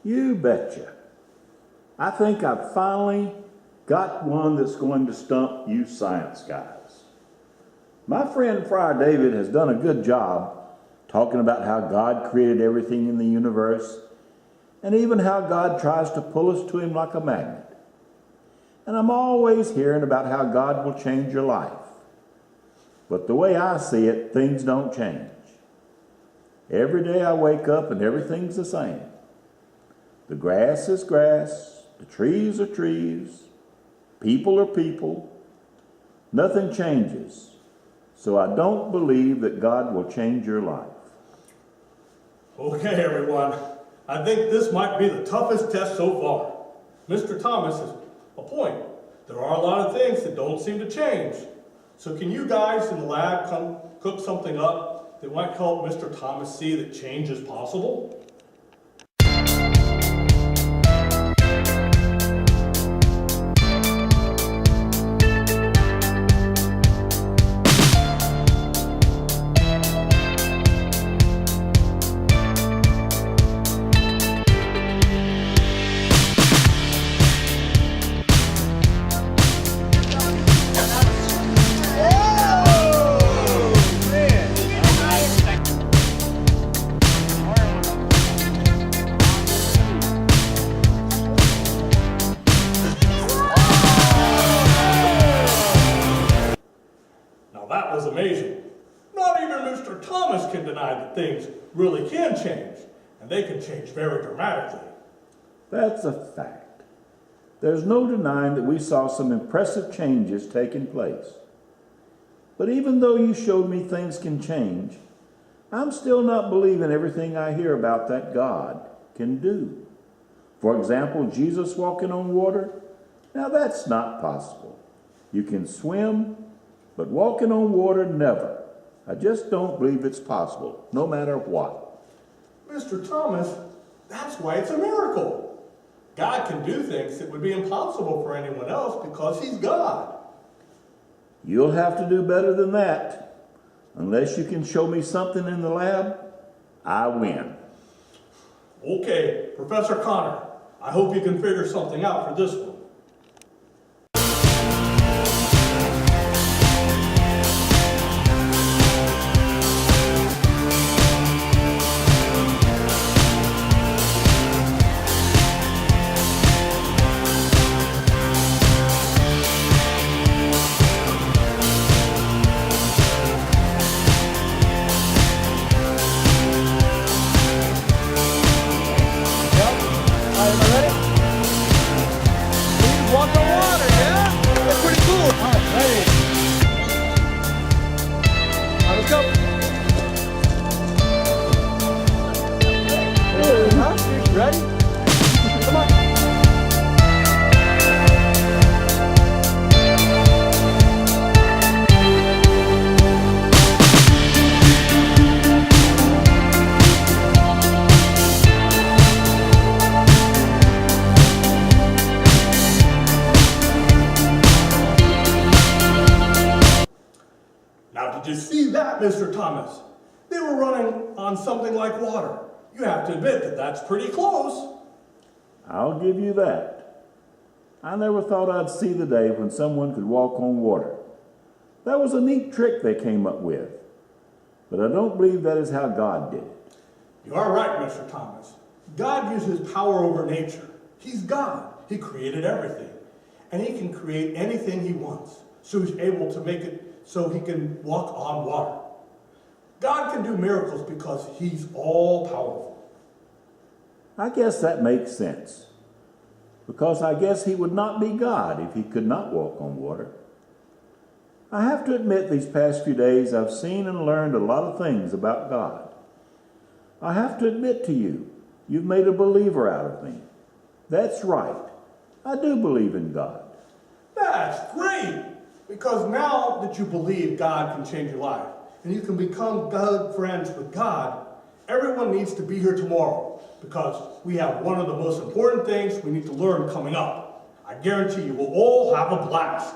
You betcha. I think I've finally got one that's going to stump you science guys. My friend Friar David has done a good job talking about how God created everything in the universe and even how God tries to pull us to him like a magnet. And I'm always hearing about how God will change your life. But the way I see it, things don't change. Every day I wake up and everything's the same. The grass is grass, the trees are trees, people are people. Nothing changes. So I don't believe that God will change your life. Okay, everyone. I think this might be the toughest test so far. Mr. Thomas has a point. There are a lot of things that don't seem to change. So can you guys in the lab come cook something up that might help Mr. Thomas see that change is possible? That was amazing. Not even Mr. Thomas can deny that things really can change, and they can change very dramatically. That's a fact. There's no denying that we saw some impressive changes taking place. But even though you showed me things can change, I'm still not believing everything I hear about that God can do. For example, Jesus walking on water. Now that's not possible. You can swim, but walking on water, never. I just don't believe it's possible, no matter what. Mr. Thomas, that's why it's a miracle. God can do things that would be impossible for anyone else because he's God. You'll have to do better than that. Unless you can show me something in the lab, I win. Okay, Professor Connor, I hope you can figure something out for this one. Ready? Come on. Now, did you see that, Mr. Thomas? They were running on something like water. You have to admit that that's pretty close. I'll give you that. I never thought I'd see the day when someone could walk on water. That was a neat trick they came up with. But I don't believe that is how God did it. You are right, Mr. Thomas. God uses power over nature. He's God. He created everything. And he can create anything he wants. So he's able to make it so he can walk on water. God can do miracles because he's all-powerful. I guess that makes sense. Because I guess he would not be God if he could not walk on water. I have to admit these past few days I've seen and learned a lot of things about God. I have to admit to you, you've made a believer out of me. That's right. I do believe in God. That's great! Because now that you believe God can change your life, and you can become good friends with God, everyone needs to be here tomorrow because we have one of the most important things we need to learn coming up. I guarantee you will all have a blast.